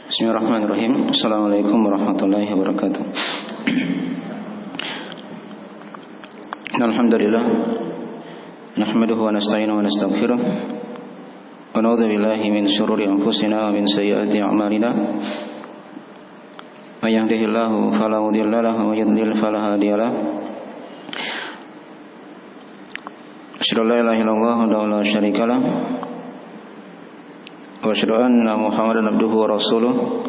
Bismillahirrahmanirrahim. Assalamualaikum warahmatullahi wabarakatuh. Alhamdulillah, nahmaduhu wa nasta'inuhu wa nastaghfiruh wa na'udzu billahi min shururi anfusina wa min sayyiati a'malina. May yahdihillahu fala mudilla lahu wa may yudlil fala hadiya lahu. Asyhadu an la ilaha illallah wa la syarika lahu wa asyhadu anna Muhammadan abduhu wa rasuluh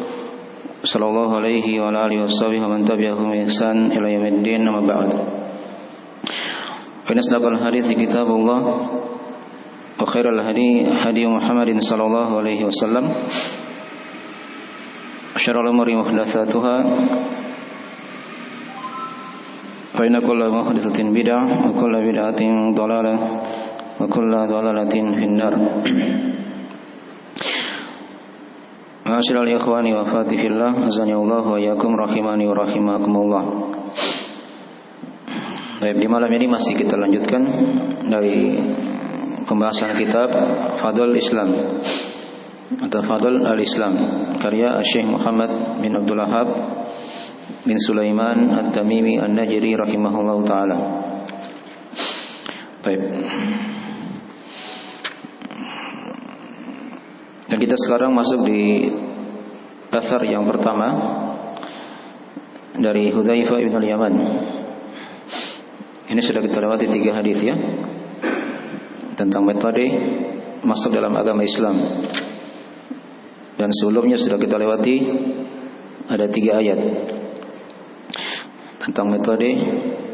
sallallahu alaihi wa alihi washabihi wa man tabi'ahum bi ihsan ila yaumiddin, amma ba'd. Fa asdaqal hadithi kitabullah wa khairal hadi hadi Muhammadin sallallahu alaihi wasallam. Syarrul umuri muhdatsatuha wa inna kulla muhdatsatin bid'ah wa kulla bid'atin dhalalah wa kulla dhalalatin finnar. Ma'asyiral ikhwani wa akhwati fillah, azanillahu wa iyyakum rahimani wa rahimakumullah. Baik, di malam ini masih kita lanjutkan dari pembahasan kitab Fadl Islam atau Fadl al-Islam karya Syekh Muhammad bin Abdul Wahhab bin Sulaiman At-Tamimi An-Najri rahimahullahu taala. Baik. Dan kita sekarang masuk di athar yang pertama dari Hudzaifah bin al-Yaman. Ini sudah kita lewati 3 hadis ya, tentang metode masuk dalam agama Islam. Dan sebelumnya sudah kita lewati ada 3 ayat tentang metode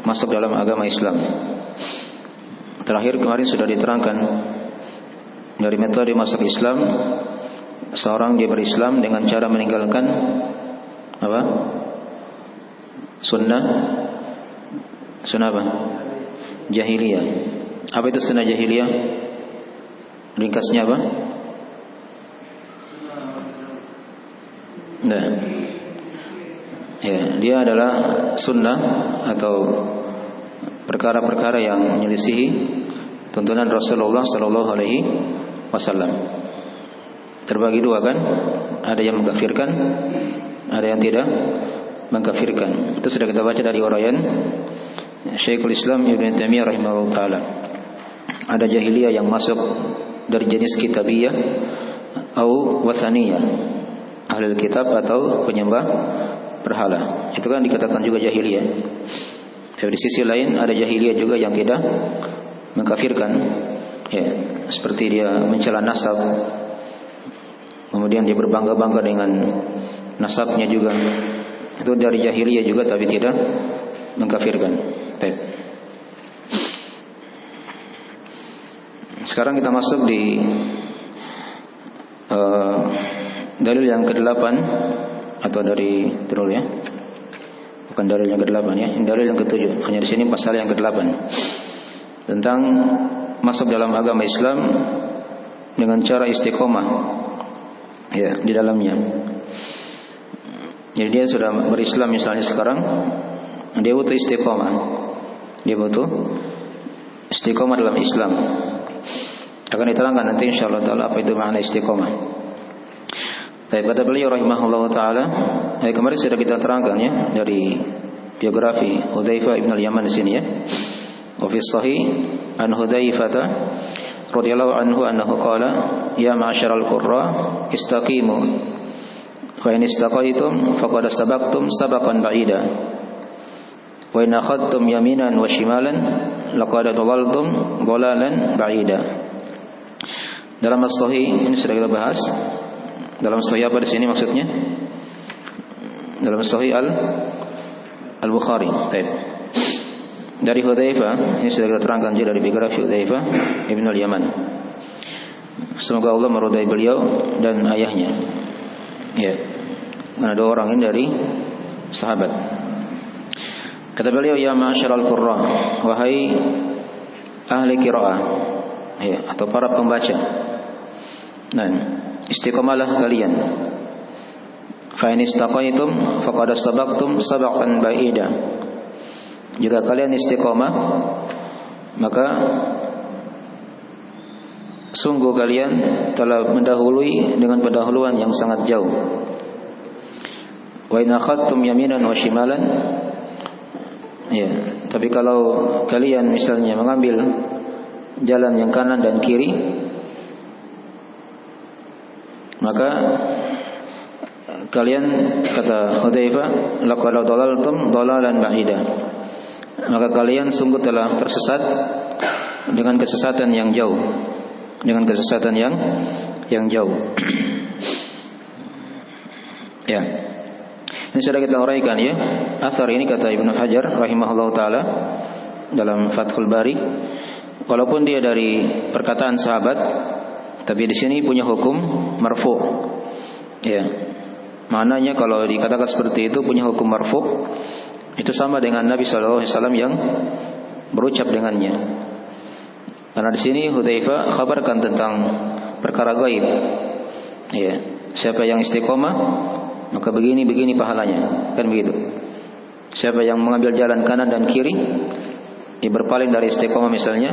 masuk dalam agama Islam. Terakhir kemarin sudah diterangkan dari metode masuk Islam, seorang dia berislam dengan cara meninggalkan apa? Sunnah apa? Jahiliyah. Apa itu sunnah jahiliyah? Ringkasnya apa? Nah, ya, dia adalah sunnah atau perkara-perkara yang menyelisihi tuntunan Rasulullah Sallallahu Alaihi Wasallam. Terbagi 2 kan? Ada yang mengkafirkan, ada yang tidak mengkafirkan. Itu sudah kita baca dari uraian Syekhul Islam Ibnu Taimiyah rahimahullah taala. Ada jahiliyah yang masuk dari jenis kitabiyah atau wathaniyah, ahli kitab atau penyembah berhala. Itu kan dikatakan juga jahiliyah. Tapi di sisi lain ada jahiliyah juga yang tidak mengkafirkan, ya, seperti dia mencela nasab, kemudian dia berbangga-bangga dengan nasabnya juga. Itu dari jahiliyah juga tapi tidak mengkafirkan. Baik. Sekarang kita masuk di dalil yang ke-8 atau dari terus ya. Bukan dalil yang ke-8 ya, dalil yang ke-7. Hanya di sini pasal yang ke-8. Tentang masuk dalam agama Islam dengan cara istiqomah ya di dalamnya. Jadi dia sudah berislam misalnya sekarang, dia butuh istiqomah. Dia butuh istiqomah dalam Islam. Akan diterangkan nanti insyaallah taala apa itu makna istiqomah. Baik, kata beliau rahimahullahu taala, kemarin sudah kita terangkan ya dari biografi Hudzaifah bin al-Yaman di sini ya. Wa fi sahih an Hudzaifah radhiyallahu anhu annahu qala ya ma'syaral qurra istaqimu wa in istaqaitum faqad sabaqtum sabaqan ba'ida wa in akhadtum yaminan wa shimalan laqad dhalaltum dhalalan ba'ida. Dalam as-sahih ini sudah kita bahas. Dalam sahih apa di sini maksudnya? Dalam sahih Al-Bukhari. Baik. Dari Hudzaifah, ini sudah kita terangkan juga dari biografi Hudzaifah Ibn al-Yaman. Semoga Allah meridai beliau dan ayahnya. Ya. Ada 2 orang ini dari sahabat. Kata beliau, ya ma'asyaral qurra, wahai ahli qiraah, ya, atau para pembaca. Nah, istiqomalah kalian. Fa in istaqaitum faqad sabaqtum sabaqan ba'ida. Jika kalian istiqomah, maka sungguh kalian telah mendahului dengan pendahuluan yang sangat jauh. Wa in akhadtum yaminan wa shimalan, ya, tapi kalau kalian misalnya mengambil jalan yang kanan dan kiri, maka kalian, kata Hudzaifah, laqad dalaltum dalalan ba'ida, maka kalian sungguh telah tersesat dengan kesesatan yang jauh, dengan kesesatan yang jauh. Ya, ini sudah kita uraikan ya. Athar ini kata Ibnu Hajar rahimahullah taala dalam Fathul Bari, walaupun dia dari perkataan sahabat, tapi di sini punya hukum marfu. Ya, maknanya kalau dikatakan seperti itu punya hukum marfu, itu sama dengan Nabi SAW yang berucap dengannya. Karena di sini Hudzaifah kabarkan tentang perkara gaib. Ya, siapa yang istiqomah maka begini pahalanya, kan begitu. Siapa yang mengambil jalan kanan dan kiri, dia berpaling dari istiqomah misalnya,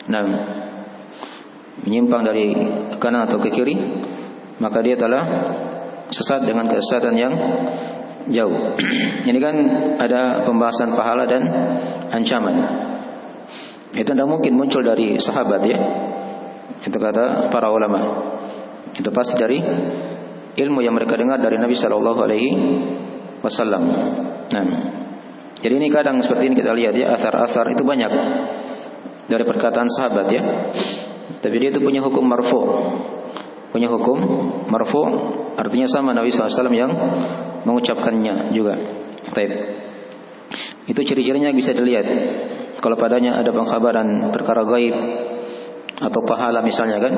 nah, menyimpang dari kanan atau ke kiri, maka dia telah sesat dengan kesesatan yang jauh. Ini kan ada pembahasan pahala dan ancaman. Itu tidak mungkin muncul dari sahabat ya. Itu kata para ulama. Itu pasti dari ilmu yang mereka dengar dari Nabi Sallallahu Alaihi Wasallam. Nah, jadi ini kadang seperti ini kita lihat ya, athar-athar itu banyak dari perkataan sahabat ya. Tapi dia itu punya hukum marfu. Punya hukum marfu, artinya sama Nabi Sallallahu Alaihi Wasallam yang mengucapkannya juga. Baik. Itu ciri-cirinya bisa dilihat. Kalau padanya ada pengkhabaran perkara gaib atau pahala misalnya kan,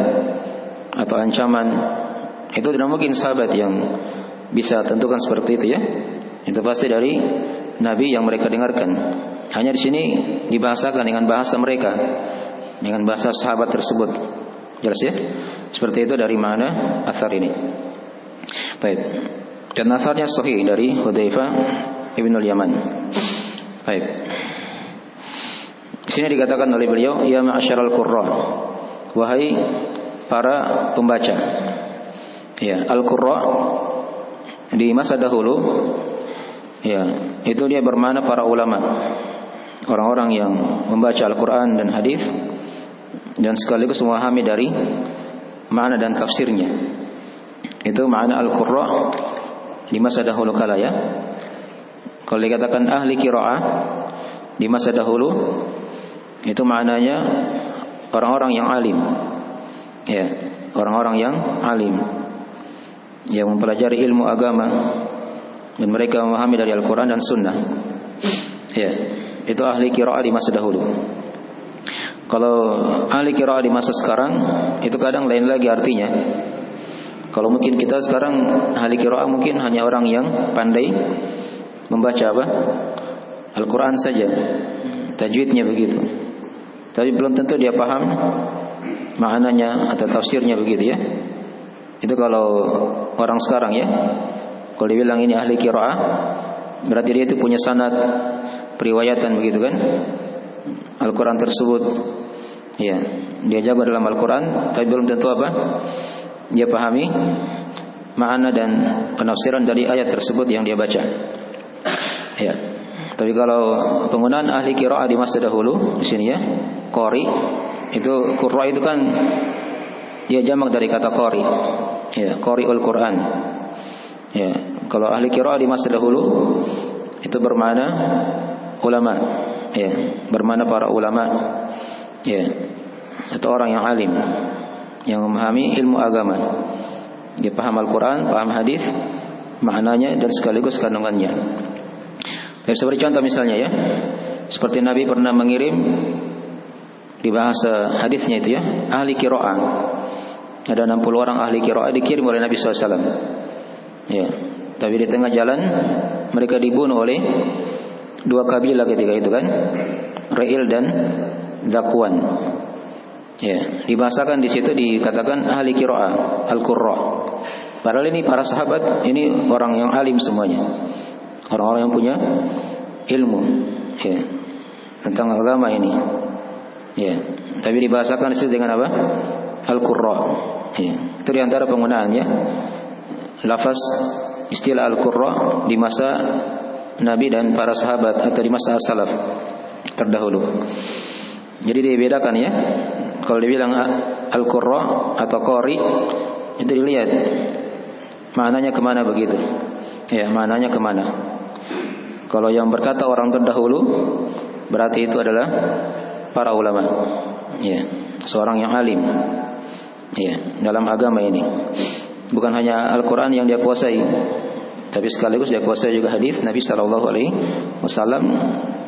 atau ancaman, itu tidak mungkin sahabat yang bisa tentukan seperti itu ya. Itu pasti dari Nabi yang mereka dengarkan. Hanya di sini dibahasakan dengan bahasa mereka, dengan bahasa sahabat tersebut. Jelas ya? Seperti itu dari mana athar ini. Baik. Dan atharnya sahih dari Hudzaifah ibnul Yaman. Baik. Di sini dikatakan oleh beliau, ya ma'asyaral qurra, wahai para pembaca. Ya, al-qurra di masa dahulu ya, itu dia bermakna para ulama, orang-orang yang membaca Al-Qur'an dan hadis dan sekaligus memahami dari makna dan tafsirnya. Itu makna al-qurra di masa dahulu kala ya. Kalau dikatakan ahli qiraah di masa dahulu, itu maknanya orang-orang yang alim. Ya, orang-orang yang alim yang mempelajari ilmu agama dan mereka memahami dari Al-Quran dan Sunnah. Ya, itu ahli qiraah di masa dahulu. Kalau ahli qiraah di masa sekarang, itu kadang lain lagi artinya. Kalau mungkin kita sekarang ahli qiraah mungkin hanya orang yang pandai membaca apa? Al-Quran saja, tajwidnya begitu. Tapi belum tentu dia paham maknanya atau tafsirnya begitu ya. Itu kalau orang sekarang ya. Kalau dibilang ini ahli qiraah, berarti dia itu punya sanad periwayatan begitu kan, Al-Quran tersebut. Ya, dia jago dalam Al-Quran, tapi belum tentu apa dia pahami makna dan penafsiran dari ayat tersebut yang dia baca. Ya, tapi kalau penggunaan ahli qiraah di masa dahulu di sini ya, qari, itu qurra itu kan dia jamak dari kata qari. Ya, qari'ul Quran. Ya, kalau ahli qiraah di masa dahulu itu bermakna ulama. Ya, bermakna para ulama. Ya, atau orang yang alim yang memahami ilmu agama. Dia paham Al-Quran, paham hadis, maknanya dan sekaligus kandungannya. Seperti contoh misalnya ya, seperti Nabi pernah mengirim di bahasa hadisnya itu ya, ahli qiraah. Ada 60 orang ahli qiraah dikirim oleh Nabi SAW. Ya, tapi di tengah jalan mereka dibunuh oleh dua kabilah ketika itu kan, Ra'il dan Zakwan. Ya, dibahasakan di situ dikatakan ahli qiraah, al-qurra. Padahal ini para sahabat, ini orang yang alim semuanya. Orang-orang yang punya ilmu ya, tentang agama ini. Ya, tapi dibahasakan di situ dengan apa? Al-qurra. Ya, itu di antara penggunaannya lafaz istilah al-qurra di masa Nabi dan para sahabat atau di masa as-salaf terdahulu. Jadi dibedakan ya. Kalau dibilang al-qurra atau qari itu dilihat maknanya kemana begitu. Ya, maknanya kemana. Kalau yang berkata orang terdahulu berarti itu adalah para ulama. Ya, seorang yang alim. Ya, dalam agama ini. Bukan hanya Al-Qur'an yang dia kuasai, tapi sekaligus dia kuasai juga hadis Nabi sallallahu alaihi wasallam,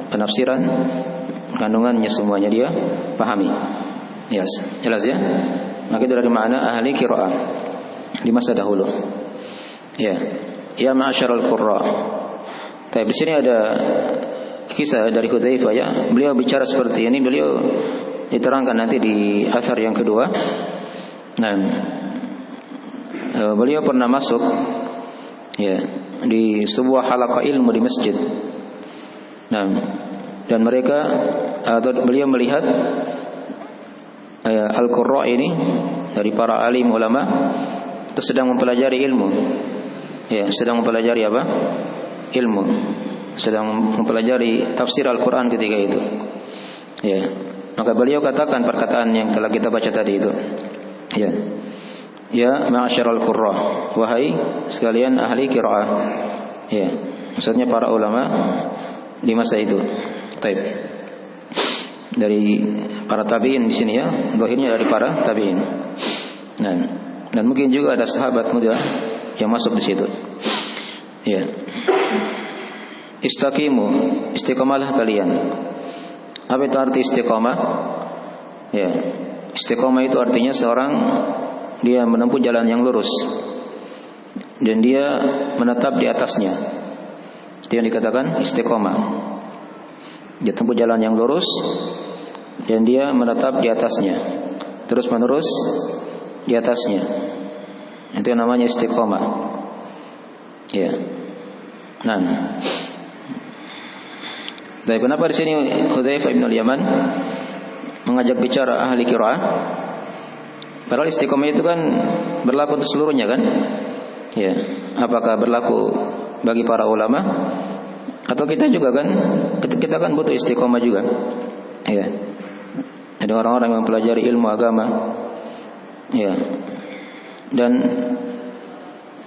penafsiran kandungannya semuanya dia pahami. Yes, jelas ya. Maka itu dari makna ahli qiraah di masa dahulu. Ya, ya ma'syarul qurra. Tapi di sini ada kisah dari Hudzaifah ya. Beliau bicara seperti ini, beliau diterangkan nanti di athar yang kedua. Nah, beliau pernah masuk ya di sebuah halaqah ilmu di masjid. Nah, dan mereka atau beliau melihat al-qurra ini dari para alim ulama itu sedang mempelajari ilmu. Ya, sedang mempelajari apa? Ilmu. Sedang mempelajari tafsir Al-Qur'an ketika itu. Ya. Maka beliau katakan perkataan yang telah kita baca tadi itu. Ya. Ya ma'asyiral qurra, wahai sekalian ahli qiraah. Ya. Maksudnya para ulama di masa itu. Taib. Dari para tabi'in di sini ya, zahirnya dari para tabi'in. Nah, dan mungkin juga ada sahabat muda yang masuk di situ. Ya. Istaqimu, istiqamalah kalian. Apa itu arti istiqamah? Ya. Istiqamah itu artinya seorang dia menempuh jalan yang lurus dan dia menetap di atasnya. Itu yang dikatakan istiqamah. Dia tempuh jalan yang lurus dan dia menetap di atasnya, terus menerus di atasnya. Itu yang namanya istiqamah. Ya. Nah, dari kenapa di sini Hudzaifah bin al-Yaman mengajak bicara ahli qiraah? Padahal istiqamah itu kan berlaku untuk seluruhnya kan? Ya. Apakah berlaku bagi para ulama atau kita juga kan? Kita kan butuh istiqamah juga. Ya. Ada orang-orang yang mempelajari ilmu agama. Ya. Dan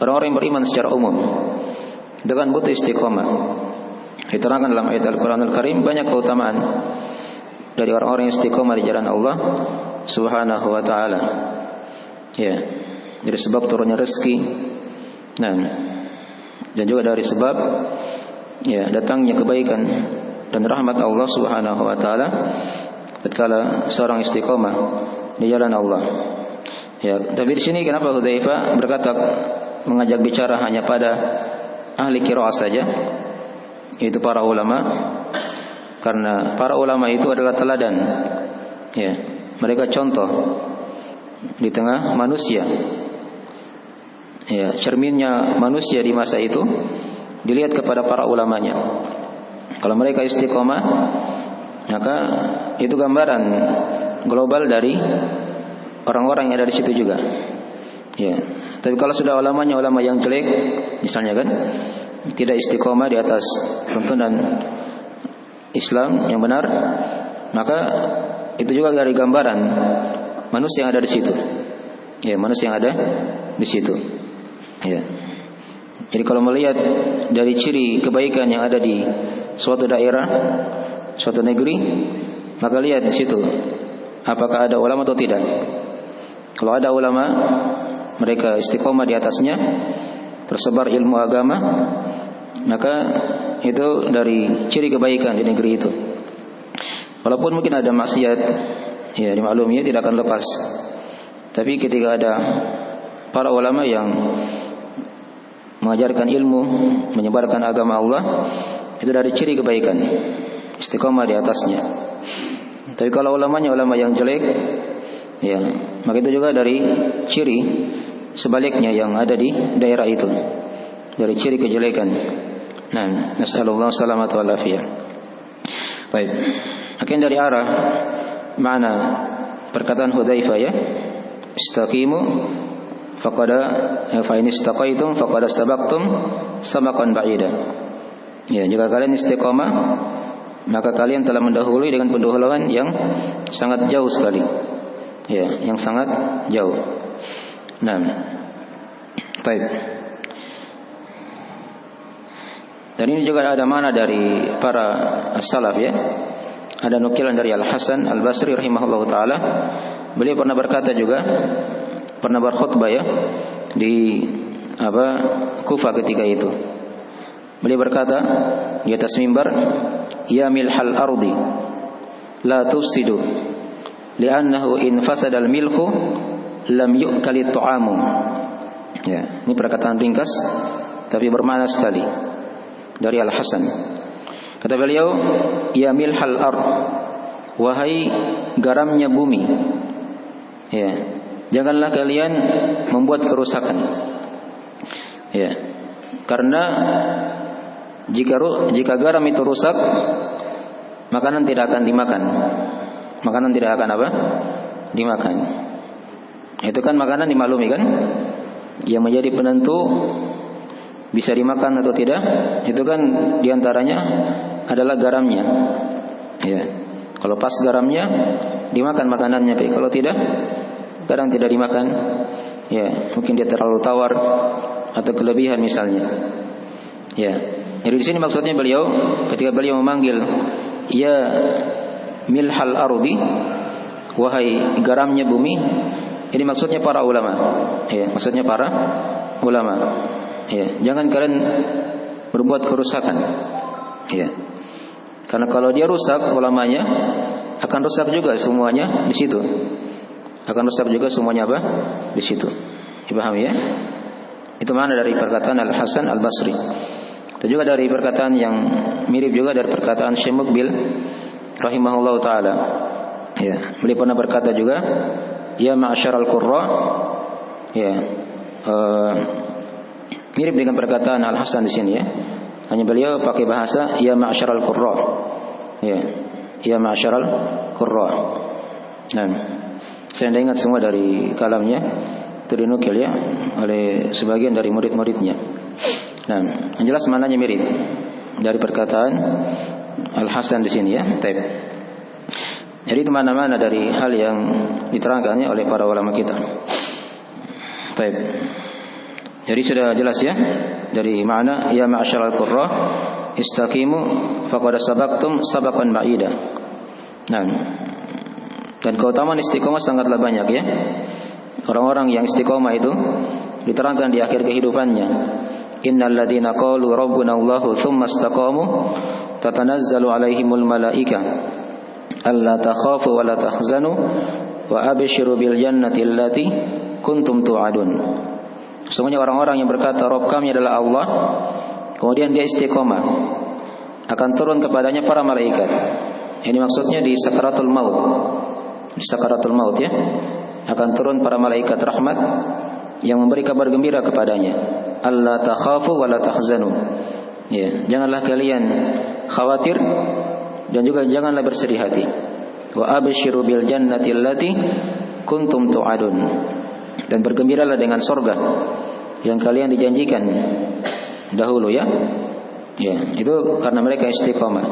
orang-orang yang beriman secara umum itu kan butuh istiqamah. Diterangkan dalam ayat Al-Quranul Karim banyak keutamaan dari orang-orang yang istiqamah di jalan Allah Subhanahu wa ta'ala. Ya. Dari sebab turunnya rezeki. Nah, dan juga dari sebab ya datangnya kebaikan dan rahmat Allah Subhanahu wa ta'ala tatkala seorang istiqamah di jalan Allah. Ya, tapi di sini kenapa Hudzaifah berkata mengajak bicara hanya pada ahli qiraah saja, yaitu para ulama, karena para ulama itu adalah teladan. Ya, mereka contoh di tengah manusia. Ya, cerminnya manusia di masa itu dilihat kepada para ulamanya. Kalau mereka istiqomah, maka itu gambaran global dari orang-orang yang ada di situ juga. Ya. Tapi kalau sudah ulamanya ulama yang jelek, misalnya kan, tidak istiqomah di atas tuntunan Islam yang benar, maka itu juga dari gambaran manusia yang ada di situ. Ya, manusia yang ada di situ. Ya. Jadi kalau melihat dari ciri kebaikan yang ada di suatu daerah, suatu negeri, maka lihat di situ apakah ada ulama atau tidak. Kalau ada ulama, mereka istiqomah di atasnya, tersebar ilmu agama, maka itu dari ciri kebaikan di negeri itu. Walaupun mungkin ada maksiat, ya dimaklumi tidak akan lepas. Tapi ketika ada para ulama yang mengajarkan ilmu, menyebarkan agama Allah, itu dari ciri kebaikan, istiqomah di atasnya. Tapi kalau ulamanya ulama yang jelek, ya, maka itu juga dari ciri sebaliknya yang ada di daerah itu, dari ciri kejelekan. Nah, nasallallahu salamata wal afiyah. Baik. Akhirnya dari arah mana perkataan Hudzaifah ya, istaqimu fa in istaqaitum faqad sabaqtum sabaqan ba'ida. Ya, jika kalian istiqamah maka kalian telah mendahului dengan pendahuluan yang sangat jauh sekali. Ya, yang sangat jauh. Nah, baik. Dan ini juga ada mana dari para salaf ya. Ada nukilan dari Al-Hasan Al-Basri rahimahullahu taala. Beliau pernah berkata juga, pernah berkhutbah ya di Kufah ketika itu. Beliau berkata di atas mimbar, "Ya milhal ardi, la tufsidu, li'annahu in fasada al-milhu lam yu'kali ta'amu." Ya, ini perkataan ringkas tapi bermakna sekali dari Al-Hasan. Kata beliau, "Ya milhal ard, wahai garamnya bumi, ya, janganlah kalian membuat kerusakan. Ya, karena jika garam itu rusak, makanan tidak akan dimakan. Makanan tidak akan dimakan. Itu kan makanan dimaklumi kan? Yang menjadi penentu bisa dimakan atau tidak, itu kan diantaranya adalah garamnya. Ya, kalau pas garamnya dimakan makanannya, baik. Kalau tidak, kadang tidak dimakan. Ya, mungkin dia terlalu tawar atau kelebihan misalnya. Ya, jadi di sini maksudnya beliau ketika beliau memanggil ya milhal ardi, wahai garamnya bumi, ini maksudnya para ulama. Ya, maksudnya para ulama. Ya, jangan kalian berbuat kerusakan. Ya. Karena kalau dia rusak ulamanya, akan rusak juga semuanya di situ. Akan rusak juga semuanya di situ. Dipahami ya? Itu mana dari perkataan Al-Hasan Al-Basri. Itu juga dari perkataan yang mirip juga dari perkataan Syekh Muqbil rahimahullahu taala. Ya, beliau pernah berkata juga, "Ya ma'syaral qurra." Ya. Mirip dengan perkataan Al-Hasan di sini ya. Hanya beliau pakai bahasa ya ma'syaral qurra. Ya. Ya ma'syaral qurra. Nah, saya ingat semua dari kalamnya, itu dinukil ya oleh sebagian dari murid-muridnya. Nah, yang jelas maknanya mirip dari perkataan Al-Hasan di sini ya. Taib. Jadi itu mana-mana dari hal yang diterangkannya oleh para ulama kita. Taib. Jadi sudah jelas ya dari makna ya ma'syaral qurra istaqimu faqad sabaqtum sabaqan ba'ida. Nah, dan keutamaan istiqomah sangatlah banyak ya. Orang-orang yang istiqomah itu diterangkan di akhir kehidupannya. Innal ladzina qalu rabbuna Allahu tsumma istaqamu tatanazzalu alaihimul malaika alla takhafu wa la tahzanu wa abshiru bil jannati allati kuntum tu'adun. Semuanya orang-orang yang berkata Rabb kami adalah Allah, kemudian dia istiqomah, akan turun kepadanya para malaikat. Ini maksudnya di sakaratul maut. Di sakaratul maut ya, akan turun para malaikat rahmat yang memberi kabar gembira kepadanya. Alla takhafu wa la tahzanu. Ya, janganlah kalian khawatir dan juga janganlah bersedih hati. Wa abshiru bil jannati allati kuntum tu'adun. Dan bergembiralah dengan surga yang kalian dijanjikan dahulu ya. Ya, itu karena mereka istiqamah.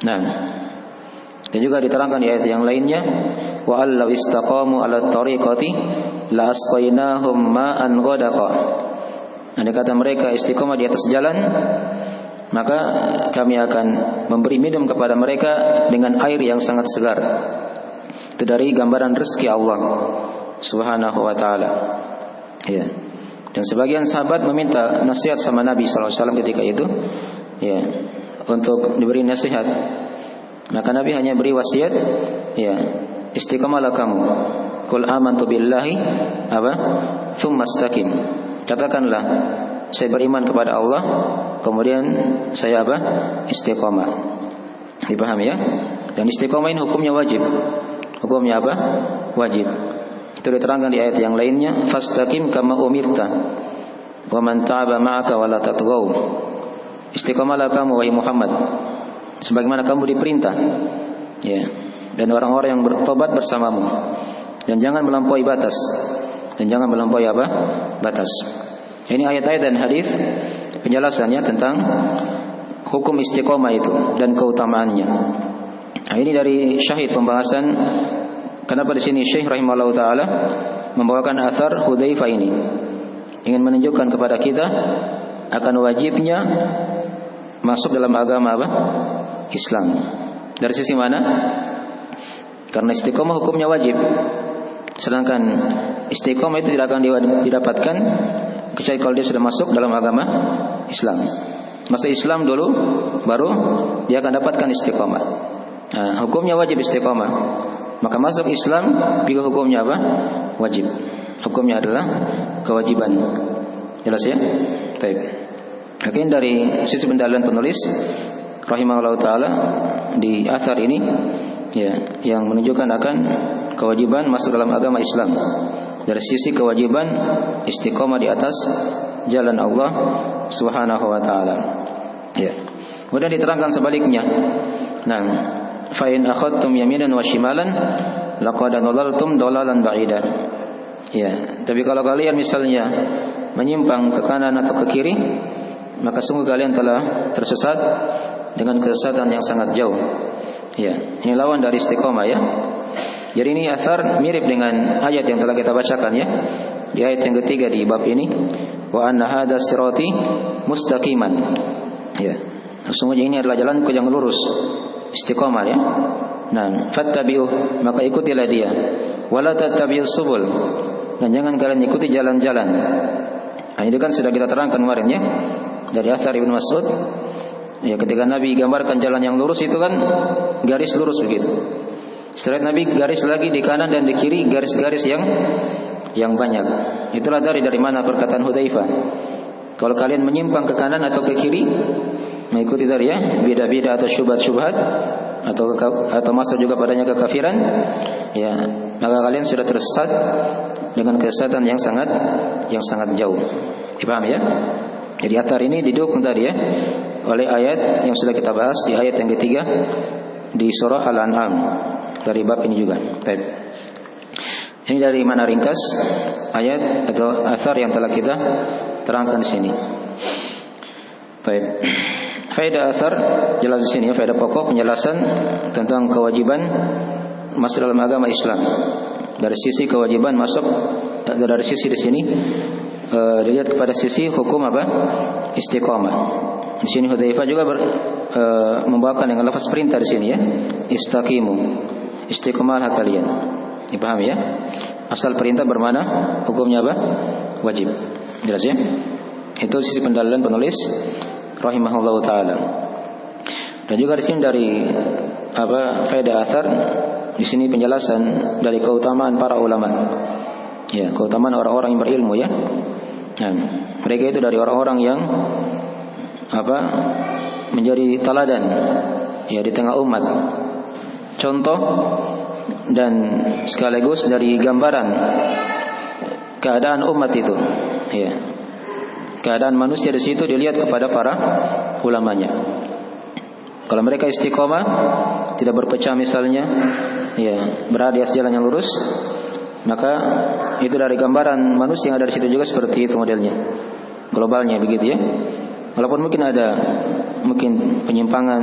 Nah, dan juga diterangkan di ayat yang lainnya, wa allaw istaqamu ala tariqati la asqainahum ma'an ghadaqa. Andai kata mereka istiqamah di atas jalan, maka kami akan memberi minum kepada mereka dengan air yang sangat segar. Itu dari gambaran rezeki Allah Subhanahu wa taala. Ya. Dan sebagian sahabat meminta nasihat sama Nabi sallallahu alaihi wasallam ketika itu, ya, untuk diberi nasihat. Maka Nabi hanya beri wasiat, ya, istiqamalah kamu. Qul amantu billahi tsumma istaqim. Katakanlah saya beriman kepada Allah, kemudian saya istiqamah. Dipahami ya? Dan istiqamah ini hukumnya wajib. Hukumnya wajib. Itu diterangkan di ayat yang lainnya, fastaqim kama umirta wa man taaba ma'aka wa la tatghaw. Istiqamalah kamu wahai Muhammad sebagaimana kamu diperintah. Ya. Dan orang-orang yang bertobat bersamamu. Dan jangan melampaui batas. dan jangan melampaui apa? Batas. Ini ayat-ayat dan hadis penjelasannya tentang hukum istiqomah itu dan keutamaannya. Nah, ini dari syahid pembahasan kenapa di sini Syekh rahimahullah taala membawakan athar Hudzaifah ini, ingin menunjukkan kepada kita akan wajibnya masuk dalam agama apa? Islam. Dari sisi mana? Karena istiqomah hukumnya wajib. Sedangkan istiqomah itu tidak akan didapatkan kecuali kalau dia sudah masuk dalam agama Islam. Masuk Islam dulu, baru dia akan dapatkan istiqomah. Nah, hukumnya wajib istiqomah. Maka masuk Islam juga hukumnya apa? Wajib. Hukumnya adalah kewajiban. Jelas ya? Baik. Mungkin dari sisi pendalilan penulis rahimahullah taala di athar ini ya, yang menunjukkan akan kewajiban masuk dalam agama Islam. Dari sisi kewajiban istiqomah di atas jalan Allah Subhanahu wa taala. Ya. Kemudian diterangkan sebaliknya. Nah, fa in akhadtum yaminan wa shimalan laqad dhalaltum dhalalan ba'idan. Ya, tapi kalau kalian misalnya menyimpang ke kanan atau ke kiri, maka sungguh kalian telah tersesat dengan kesesatan yang sangat jauh. Ya, ini lawan dari istiqomah ya. Jadi ini asar mirip dengan ayat yang telah kita bacakan ya. Di ayat yang ketiga di bab ini, wa anna hadza sirati mustaqiman. Ya. Sesungguhnya ini adalah jalanku yang lurus, istiqomah ya. Nah, fattabi'u, maka ikutilah dia. Wala tattabi'us subul, dan jangan kalian ikuti jalan-jalan. Nah, ini kan sudah kita terangkan kemarin ya. Dari Athar Ibnu Mas'ud, ya ketika Nabi gambarkan jalan yang lurus itu kan garis lurus begitu. Setelah Nabi garis lagi di kanan dan di kiri garis-garis yang banyak. Itulah dari mana perkataan Hudzaifah. Kalau kalian menyimpang ke kanan atau ke kiri, mengikuti dari ya beda-beda atau syubhat-syubhat atau masuk juga padanya kekafiran, ya maka kalian sudah tersesat dengan kesesatan yang sangat jauh. Dipahami ya? Jadi athar ini didukung tadi ya oleh ayat yang sudah kita bahas di ayat yang ketiga di surah Al-An'am dari bab ini juga. Baik. Ini dari mana ringkas ayat atau athar yang telah kita terangkan di sini. Baik. Faedah athar jelas di sini ya, faedah pokok penjelasan tentang kewajiban masuk dalam agama Islam. Dari sisi kewajiban masuk, dari sisi di sini dilihat kepada sisi hukum apa? Istiqomah. Di sini Hudzaifah juga membawakan dengan lafaz perintah di sini ya. Istaqimu. Istiqomahlah kalian. Dipahami ya? Asal perintah bermana hukumnya apa? Wajib. Jelas ya? Itu sisi pendalilan penulis rahimahullahu taala. Dan juga di sini dari apa? Faedah athar di sini penjelasan dari keutamaan para ulama. Ya, keutamaan orang-orang yang berilmu ya. Nah, mereka itu dari orang-orang yang apa? Menjadi teladan ya di tengah umat. Contoh dan sekaligus dari gambaran keadaan umat itu. Ya. Keadaan manusia di situ dilihat kepada para ulamanya. Kalau mereka istiqomah, tidak berpecah misalnya, ya, berada di atas jalan yang lurus, maka itu dari gambaran manusia yang ada di situ juga seperti itu modelnya. Globalnya begitu ya. Walaupun mungkin ada penyimpangan,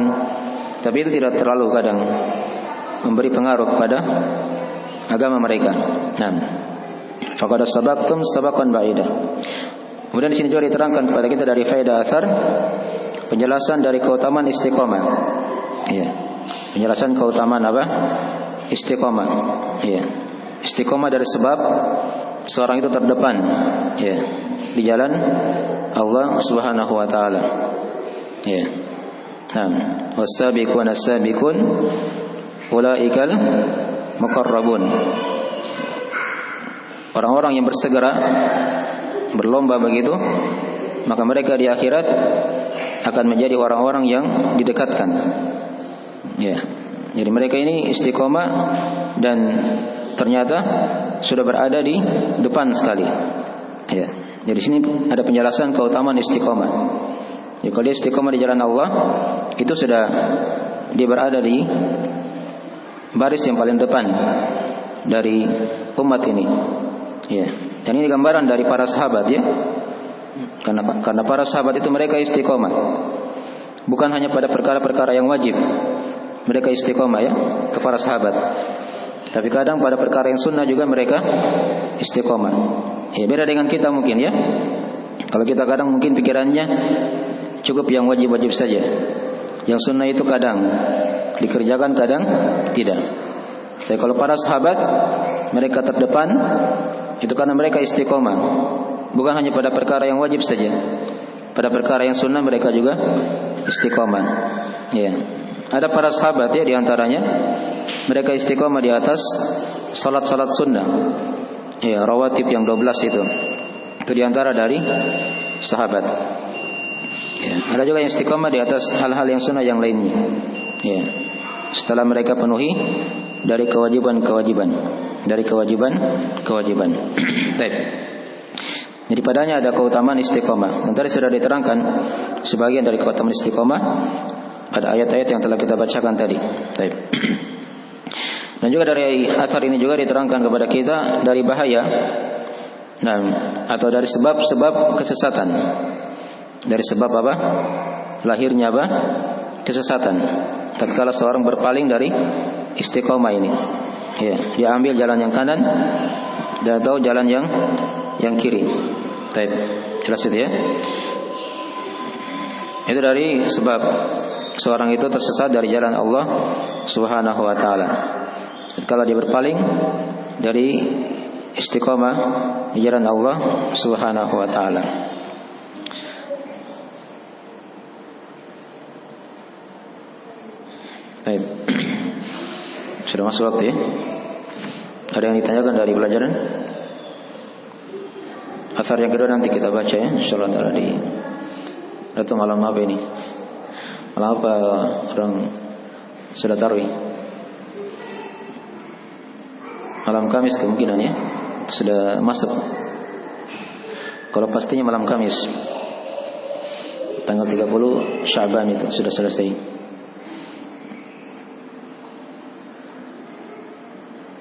tapi itu tidak terlalu kadang memberi pengaruh kepada agama mereka. Nah, faqad sabaqtum sabaqan ba'ida. Kemudian di sini juga diterangkan kepada kita dari faedah athar penjelasan dari keutamaan istiqomah. Ya. Penjelasan keutamaan apa? Istiqomah. Ya. Istiqomah dari sebab seorang itu terdepan ya di jalan Allah Subhanahu wa taala. Ya. Nah, was-sabiquna as-sabiqun ulaikal muqarrabun. Orang-orang yang bersegera berlomba begitu, maka mereka di akhirat akan menjadi orang-orang yang didekatkan. Ya. Jadi mereka ini istiqomah dan ternyata sudah berada di depan sekali. Ya. Jadi sini ada penjelasan keutamaan istiqomah. Jadi kalau dia istiqomah di jalan Allah, itu sudah dia berada di baris yang paling depan dari umat ini. Ya. Dan ini gambaran dari para sahabat ya. Karena para sahabat itu mereka istiqomah. Bukan hanya pada perkara-perkara yang wajib. Mereka istiqomah ya, ke para sahabat. Tapi kadang pada perkara yang sunnah juga mereka istiqomah. Ya, beda dengan kita mungkin ya. Kalau kita kadang mungkin pikirannya cukup yang wajib-wajib saja. Yang sunnah itu kadang dikerjakan, kadang tidak. Tapi kalau para sahabat, mereka terdepan, itu karena mereka istiqomah. Bukan hanya pada perkara yang wajib saja. Pada perkara yang sunnah mereka juga istiqomah. Ya. Ada para sahabat ya, diantaranya mereka istiqomah di atas salat-salat sunnah. Ya, rawatib yang 12 itu. Itu diantara dari sahabat. Ya. Ada juga yang istiqomah di atas hal-hal yang sunnah yang lainnya. Ya. Setelah mereka penuhi dari kewajiban-kewajiban. Baik. Jadi padanya ada keutamaan istiqomah. Dan tadi sudah diterangkan sebagian dari keutamaan istiqomah pada ayat-ayat yang telah kita bacakan tadi. Baik. Dan juga dari athar ini juga diterangkan kepada kita dari bahaya atau dari sebab-sebab kesesatan. Dari sebab apa? Lahirnya apa? Kesesatan. Tatkala seorang berpaling dari istiqomah ini. Ya, dia ambil jalan yang kanan dan tahu jalan yang kiri. Baik, jelas itu ya. Itu dari sebab seorang itu tersesat dari jalan Allah Subhanahu wa taala. Kalau dia berpaling dari istiqomah di jalan Allah Subhanahu wa taala. Baik. Sudah masuk waktu ya. Ada yang ditanyakan dari pelajaran? Athar yang kedua nanti kita baca ya, insyaallah taala di atau malam apa ini? Malam apa orang sudah tarawih? Malam Kamis kemungkinan ya. Sudah masuk. Kalau pastinya malam Kamis. Tanggal 30 Sya'ban itu sudah selesai.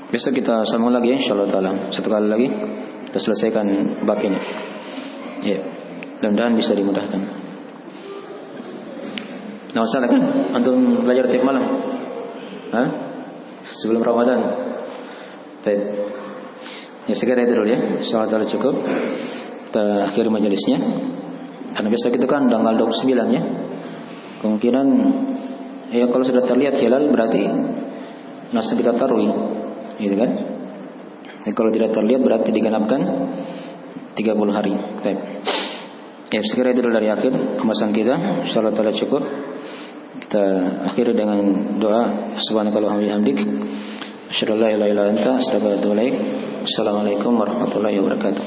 Besok kita sambung lagi ya, insyaallah taala. Satu kali lagi kita selesaikan bab ini. Ya. Mudah-mudahan bisa dimudahkan. Nah, masalah kan antum belajar tiap malam. Hah? Sebelum Ramadan. Baik. Ya sekian itu dulu ya. Insyaallah taala cukup. Kita akhiri majelisnya. Karena besok itu kan tanggal 29 ya. Kemungkinan ya kalau sudah terlihat hilal berarti langsung kita tarawih. Gitu kan? Ya, kalau tidak terlihat berarti digenapkan 30 hari. Baik. Ya, sekira itu dari akhir pembahasan kita. Insyaallah taala cukup. Kita akhiri dengan doa subhanakallahumma wa bihamdik asyhadu an la ilaha illa anta astaghfiruka wa atubu ilaik. Assalamualaikum warahmatullahi wabarakatuh.